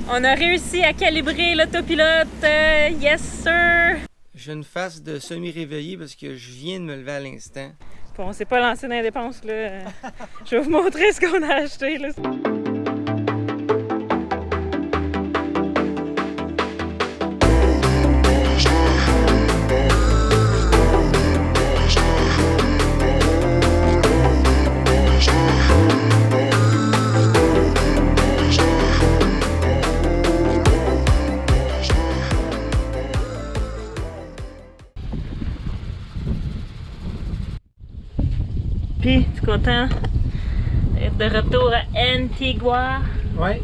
On a réussi à calibrer l'autopilote. Yes, sir! J'ai une face de semi-réveillé parce que je viens de me lever à l'instant. Bon, on s'est pas lancé dans les dépenses, là. Je vais vous montrer ce qu'on a acheté, là. Puis, tu es content d'être de retour à Antigua? Ouais.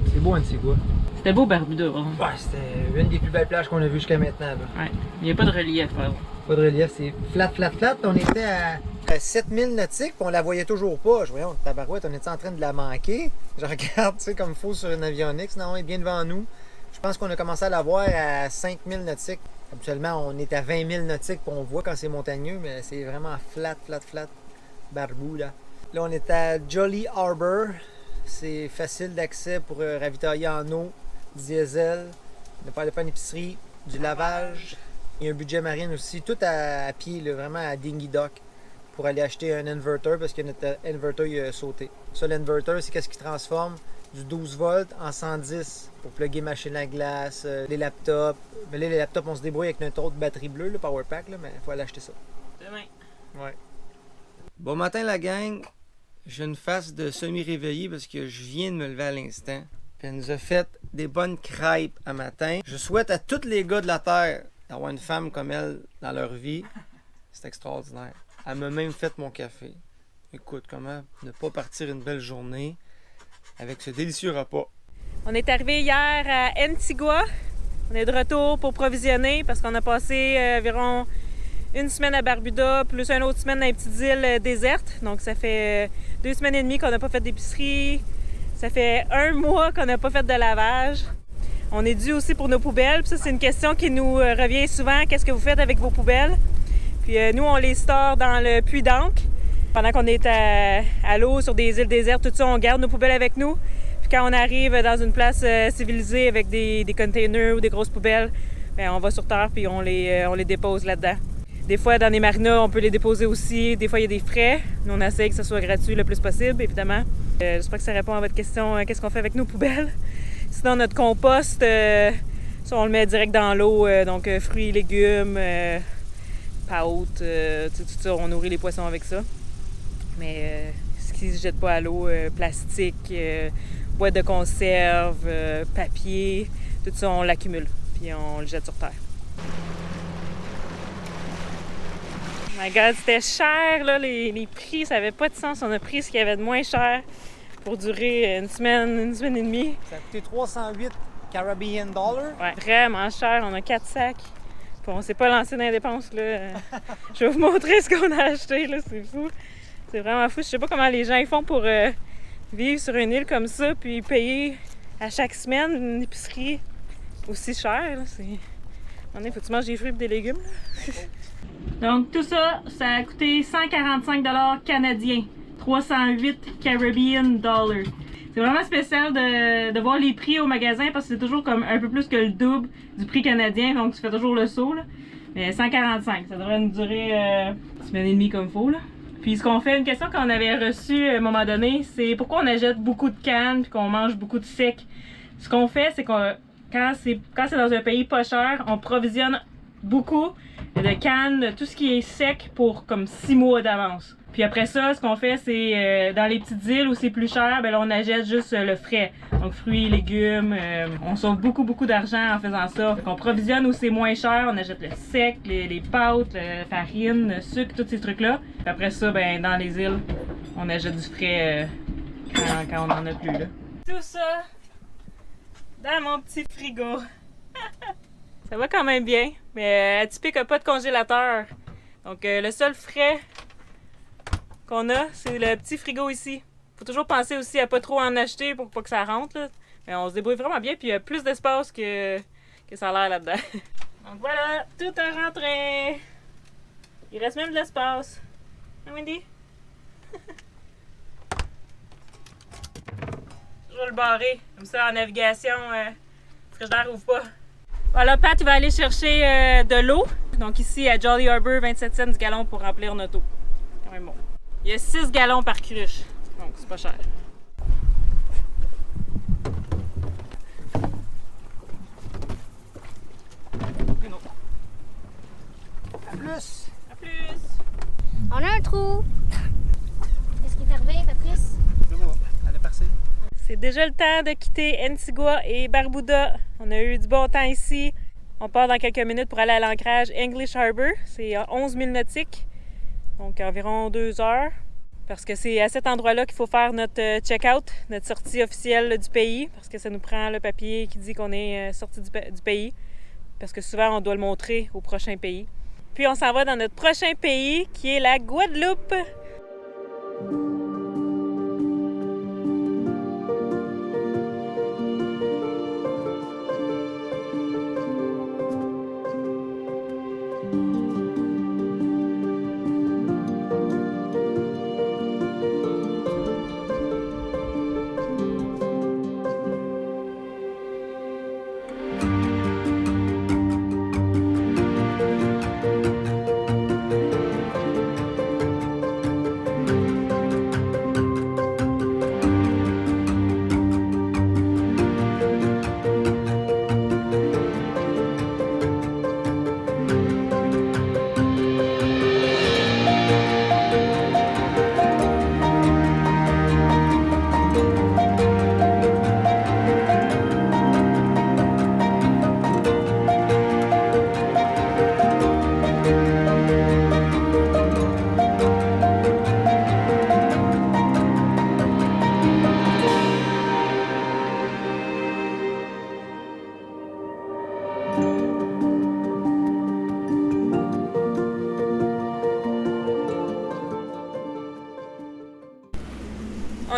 C'est beau Antigua. C'était beau Barbuda, vraiment. Ouais, c'était une des plus belles plages qu'on a vues jusqu'à maintenant. Là. Ouais. Il n'y a pas de relief, par exemple. Pas de relief, c'est flat. On était à 7000 nautiques, puis on la voyait toujours pas. Je voyais, tabarouette, on était en train de la manquer. Je regarde, tu sais, comme il faut sur une avionique. Non, elle est bien devant nous. Je pense qu'on a commencé à la voir à 5000 nautiques. Habituellement, on est à 20 000 nautiques, puis on voit quand c'est montagneux, mais c'est vraiment flat. Barbuda. Là, on est à Jolly Harbor. C'est facile d'accès pour ravitailler en eau, diesel, ne pas aller faire une épicerie, du lavage. Il y a un budget marine aussi, tout à pied, là, vraiment à Dingy Dock, pour aller acheter un inverter parce que notre inverter il a sauté. Ça, l'inverter, c'est qu'est-ce qui transforme du 12 volts en 110 pour plugger machine à glace, les laptops. Mais là, les laptops, on se débrouille avec notre autre batterie bleue, le Power Pack, là, mais il faut aller acheter ça. Demain. Ouais. Bon matin la gang, j'ai une face de semi-réveillé parce que je viens de me lever à l'instant. Puis elle nous a fait des bonnes crêpes à matin. Je souhaite à tous les gars de la Terre d'avoir une femme comme elle dans leur vie. C'est extraordinaire. Elle m'a même fait mon café. Écoute, comment ne pas partir une belle journée avec ce délicieux repas. On est arrivé hier à Antigua. On est de retour pour provisionner parce qu'on a passé environ une semaine à Barbuda, plus une autre semaine dans les petites îles désertes. Donc ça fait 2 semaines et demie qu'on n'a pas fait d'épicerie. Ça fait 1 mois qu'on n'a pas fait de lavage. On est dû aussi pour nos poubelles. Puis ça, c'est une question qui nous revient souvent. Qu'est-ce que vous faites avec vos poubelles? Puis nous, on les store dans le puits d'Ancre. Pendant qu'on est à l'eau, sur des îles désertes, tout ça, on garde nos poubelles avec nous. Puis quand on arrive dans une place civilisée avec des containers ou des grosses poubelles, bien, on va sur terre puis on les dépose là-dedans. Des fois, dans les marinas, on peut les déposer aussi. Des fois, il y a des frais. Nous, on essaie que ce soit gratuit le plus possible, évidemment. J'espère que ça répond à votre question. Qu'est-ce qu'on fait avec nos poubelles? Sinon, notre compost, ça, on le met direct dans l'eau. Donc, fruits, légumes, pâtes, tout ça. On nourrit les poissons avec ça. Mais ce qui ne se jette pas à l'eau, plastique, boîte de conserve, papier, tout ça, on l'accumule. Puis on le jette sur terre. Oh my God, c'était cher, là, les prix, ça n'avait pas de sens. On a pris ce qu'il y avait de moins cher pour durer une semaine et demie. Ça a coûté 308 Caribbean dollars. Ouais, vraiment cher. On a 4 sacs. Puis on s'est pas lancé dans les dépenses, là. Je vais vous montrer ce qu'on a acheté, là. C'est fou. C'est vraiment fou. Je sais pas comment les gens ils font pour vivre sur une île comme ça puis payer à chaque semaine une épicerie aussi chère, là. Il faut que tu manges des fruits et des légumes, là. Donc, tout ça, ça a coûté 145 $ canadiens, 308 Caribbean dollars. C'est vraiment spécial de voir les prix au magasin parce que c'est toujours comme un peu plus que le double du prix canadien, donc tu fais toujours le saut, là. Mais 145, ça devrait nous durer une semaine et demie comme il faut, là. Puis ce qu'on fait, une question qu'on avait reçue à un moment donné, c'est pourquoi on achète beaucoup de cannes puis qu'on mange beaucoup de sec. Ce qu'on fait, c'est qu'on quand c'est dans un pays pas cher, on provisionne beaucoup de cannes, tout ce qui est sec pour comme 6 mois d'avance. Puis après ça, ce qu'on fait, c'est dans les petites îles où c'est plus cher, ben là, on achète juste le frais. Donc fruits, légumes, on sauve beaucoup d'argent en faisant ça. Donc on provisionne où c'est moins cher, on achète le sec, les pâtes, la farine, le sucre, tous ces trucs-là. Puis après ça, ben dans les îles, on achète du frais quand on en a plus, là. Tout ça dans mon petit frigo. Ça va quand même bien, mais Atypique n'a pas de congélateur. Donc le seul frais qu'on a, c'est le petit frigo ici. Faut toujours penser aussi à pas trop en acheter pour pas que ça rentre, là. Mais on se débrouille vraiment bien, puis il y a plus d'espace que ça a l'air là-dedans. Donc voilà, tout a rentré. Il reste même de l'espace. Hein, Wendy? contrôle barré. Comme ça, en navigation, le frigidaire ouvre pas. Voilà, Pat, il va aller chercher de l'eau. Donc ici, à Jolly Harbour, 27 cents du gallon pour remplir notre eau. Quand même bon. Il y a 6 gallons par cruche, donc c'est pas cher. Une autre. À plus! À plus! On a un trou. Qu'est-ce qui est arrivé, Patrice? Elle est partie. C'est déjà le temps de quitter Antigua et Barbuda. On a eu du bon temps ici. On part dans quelques minutes pour aller à l'ancrage English Harbour. C'est à 11 000 nautiques, donc environ 2 heures. Parce que c'est à cet endroit-là qu'il faut faire notre check-out, notre sortie officielle du pays, parce que ça nous prend le papier qui dit qu'on est sorti du pays. Parce que souvent, on doit le montrer au prochain pays. Puis on s'en va dans notre prochain pays, qui est la Guadeloupe.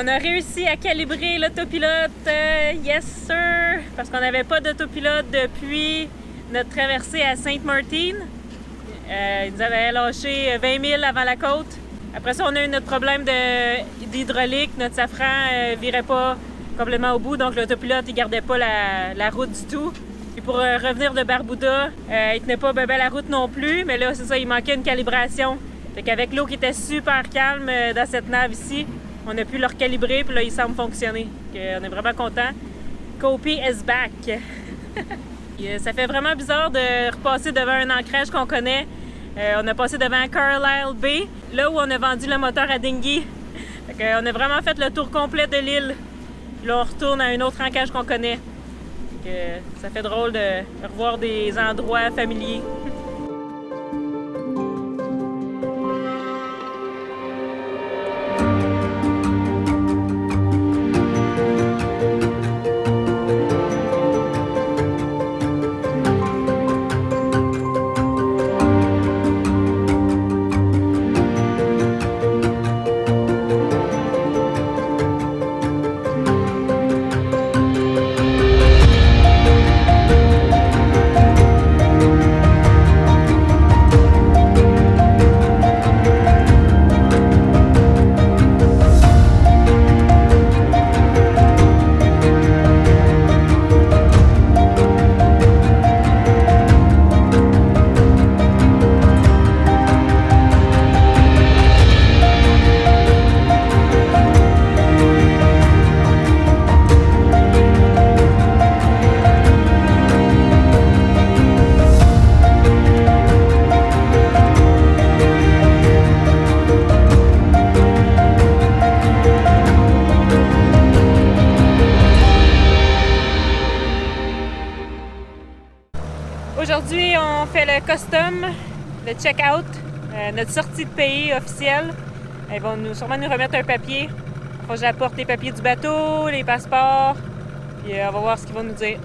On a réussi à calibrer l'autopilote, yes sir, parce qu'on n'avait pas d'autopilote depuis notre traversée à Sainte-Martine. Ils nous avaient lâché 20 000 avant la côte. Après ça, on a eu notre problème d'hydraulique. Notre safran virait pas complètement au bout, donc l'autopilote, il gardait pas la route du tout. Et pour revenir de Barbuda, il tenait pas bien la route non plus, mais là, c'est ça, il manquait une calibration. Fait qu'avec l'eau qui était super calme dans cette nave ici, on a pu le recalibrer, puis là, il semble fonctionner. On est vraiment content. Copy is back. Ça fait vraiment bizarre de repasser devant un ancrage qu'on connaît. On a passé devant Carlisle Bay, là où on a vendu le moteur à Dinghy. On a vraiment fait le tour complet de l'île. Là, on retourne à un autre ancrage qu'on connaît. Ça fait drôle de revoir des endroits familiers. Aujourd'hui, on fait le custom, le check-out, notre sortie de pays officielle. Ils vont sûrement nous remettre un papier. Il faut que j'apporte les papiers du bateau, les passeports, puis on va voir ce qu'ils vont nous dire.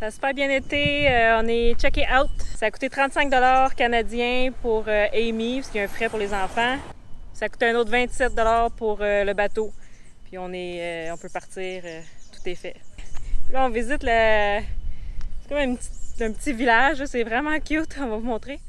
Ça a super bien été. On est checké out. Ça a coûté 35$ canadiens pour Amy, parce qu'il y a un frais pour les enfants. Ça a coûté un autre 27$ pour le bateau. Puis on peut partir, tout est fait. Puis là, on visite c'est comme un petit village, là. C'est vraiment cute, on va vous montrer.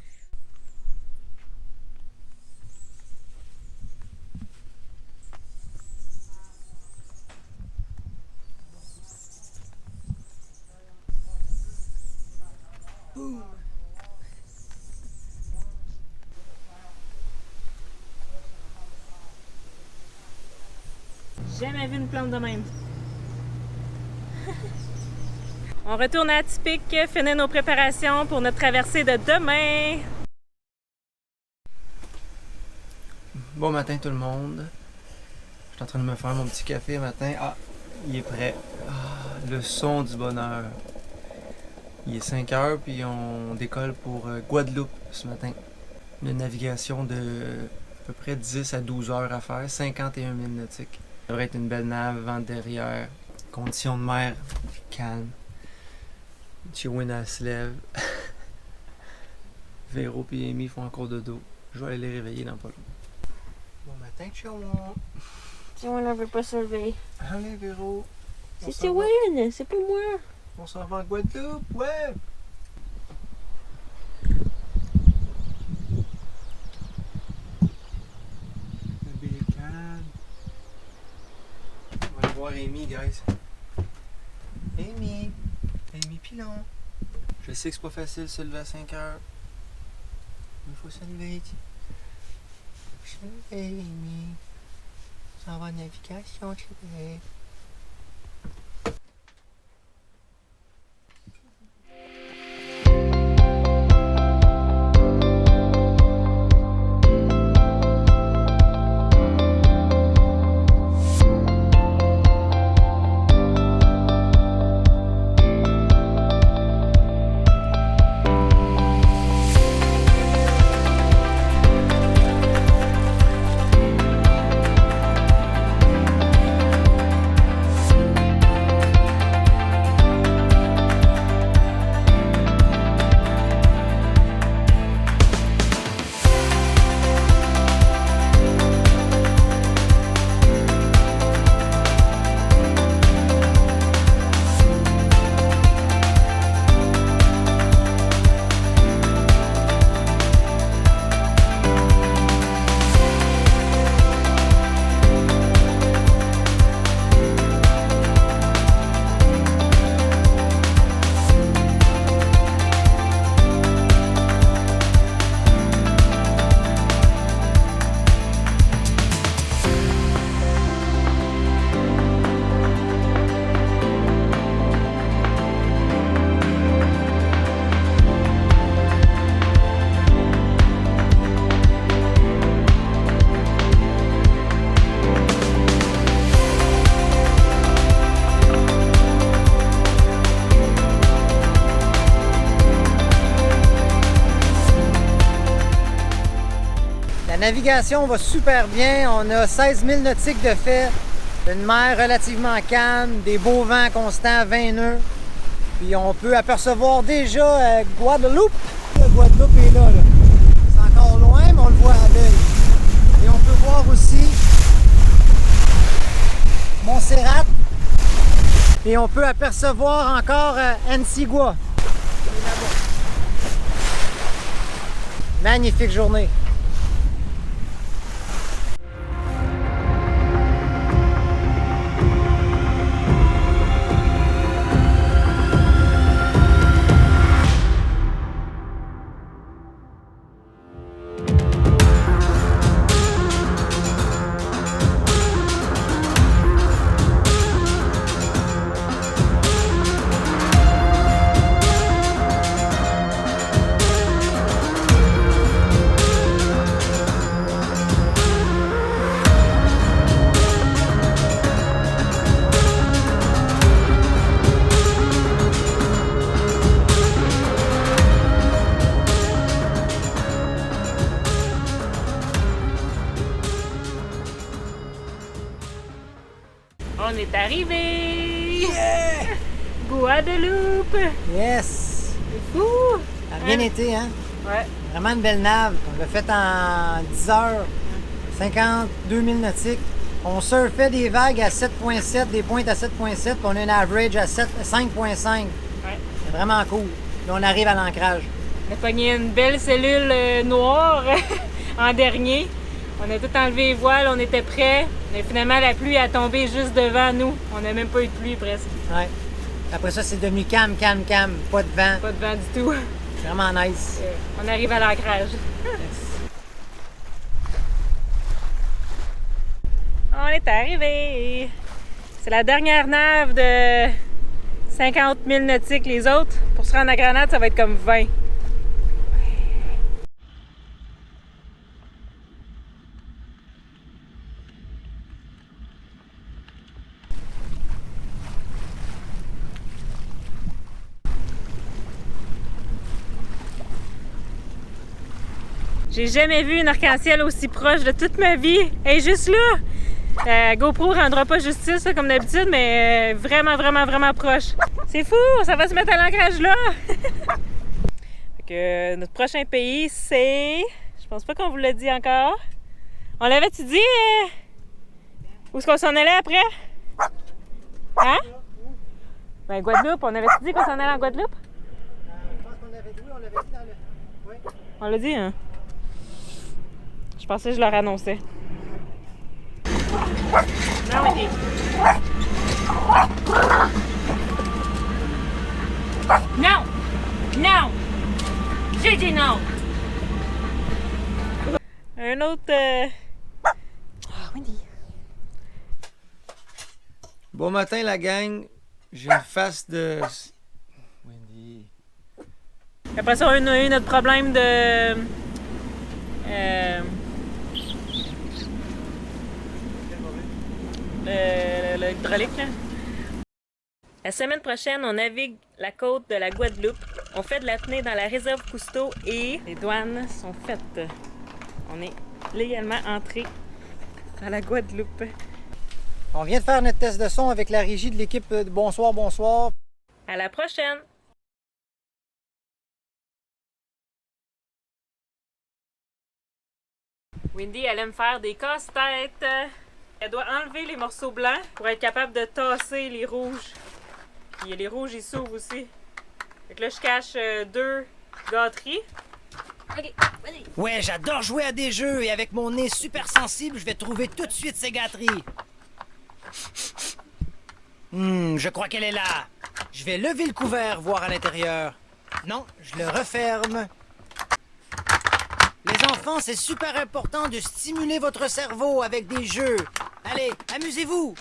J'ai jamais vu une plante de même. On retourne à Atypique, finir nos préparations pour notre traversée de demain. Bon matin tout le monde. Je suis en train de me faire mon petit café matin. Ah, il est prêt. Ah, le son du bonheur. Il est 5 heures puis on décolle pour Guadeloupe ce matin. Une navigation de à peu près 10 à 12 heures à faire, 51 000 nautiques. Ça devrait être une belle nave, vent derrière, conditions de mer calme. Chiwina se lève. Véro et Amy font encore dodo. Je vais aller les réveiller dans pas long. Bon matin, Chiwina. Chiwina ne veut pas se lever. Allez, Véro. C'est Chiwina, c'est pas moi. On s'en va en Guadeloupe, ouais! Le bécane. On va aller voir Amy, guys. Amy Pilon. Je sais que c'est pas facile de se lever à 5 heures. Mais il faut se lever. Je vais, Amy. On s'en va en navigation, chérie. La navigation va super bien. On a 16 000 nautiques de fait, une mer relativement calme, des beaux vents constants, 20 nœuds. Puis on peut apercevoir déjà Guadeloupe. Le Guadeloupe est là. C'est encore loin, mais on le voit à l'œil. Et on peut voir aussi Montserrat. Et on peut apercevoir encore Antigua. Magnifique journée. On est arrivé! Yeah! Guadeloupe! Yes! C'est fou! Ça a bien été, hein? Ouais. Vraiment une belle nave. On l'a fait en 10 heures, 52 000 nautiques. On surfait des vagues à 7.7, des pointes à 7.7, puis on a une average à 5.5. Ouais. C'est vraiment cool. Là, on arrive à l'ancrage. On a pogné une belle cellule noire en dernier. On a tout enlevé les voiles, on était prêts. Mais finalement, la pluie a tombé juste devant nous. On n'a même pas eu de pluie presque. Ouais. Après ça, c'est devenu calme. Pas de vent. Pas de vent du tout. Vraiment nice. On arrive à l'ancrage. On est arrivé. C'est la dernière nave de 50 000 nautiques. Les autres, pour se rendre à Grenade, ça va être comme 20. J'ai jamais vu une arc-en-ciel aussi proche de toute ma vie. Elle est juste là. GoPro rendra pas justice là, comme d'habitude, mais vraiment, vraiment, vraiment proche. C'est fou, ça va se mettre à l'ancrage là. Fait que, notre prochain pays, c'est... Je pense pas qu'on vous l'a dit encore. On l'avait-tu dit? Où est-ce qu'on s'en allait après? Hein? Ben, Guadeloupe. On avait-tu dit qu'on s'en allait en Guadeloupe? Je pense qu'on l'avait dit, on l'avait dit dans le... Oui. On l'a dit, hein? Je pensais que je leur annonçais. Non, oui. Non! Non! J'ai dit non! Un autre... Ah, Wendy. Bon matin, la gang. J'ai une face de... Wendy. Après ça, on a eu notre problème de... l'hydraulique, là. La semaine prochaine, on navigue la côte de la Guadeloupe. On fait de l'apnée dans la réserve Cousteau et les douanes sont faites. On est légalement entré dans la Guadeloupe. On vient de faire notre test de son avec la régie de l'équipe de Bonsoir, bonsoir. À la prochaine! Wendy, elle aime faire des casse-têtes. Elle doit enlever les morceaux blancs pour être capable de tasser les rouges. Puis les rouges, ils s'ouvrent aussi. Fait que là, je cache 2 gâteries. OK, vas-y. Ouais, j'adore jouer à des jeux et avec mon nez super sensible, je vais trouver tout de suite ces gâteries. Je crois qu'elle est là. Je vais lever le couvert, voir à l'intérieur. Non, je le referme. Les enfants, c'est super important de stimuler votre cerveau avec des jeux. Allez, amusez-vous.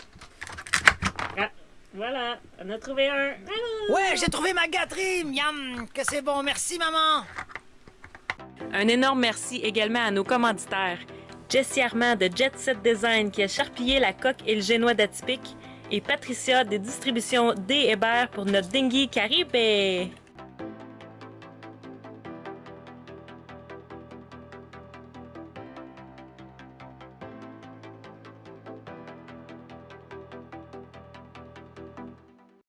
Ah, voilà, on a trouvé un. Ah! Ouais, j'ai trouvé ma gâterie. Miam, que c'est bon. Merci, maman. Un énorme merci également à nos commanditaires. Jessie Armand de Jet Set Design qui a charpillé la coque et le génois d'Atypique et Patricia des distributions D. Hébert pour notre dinghy Caribe.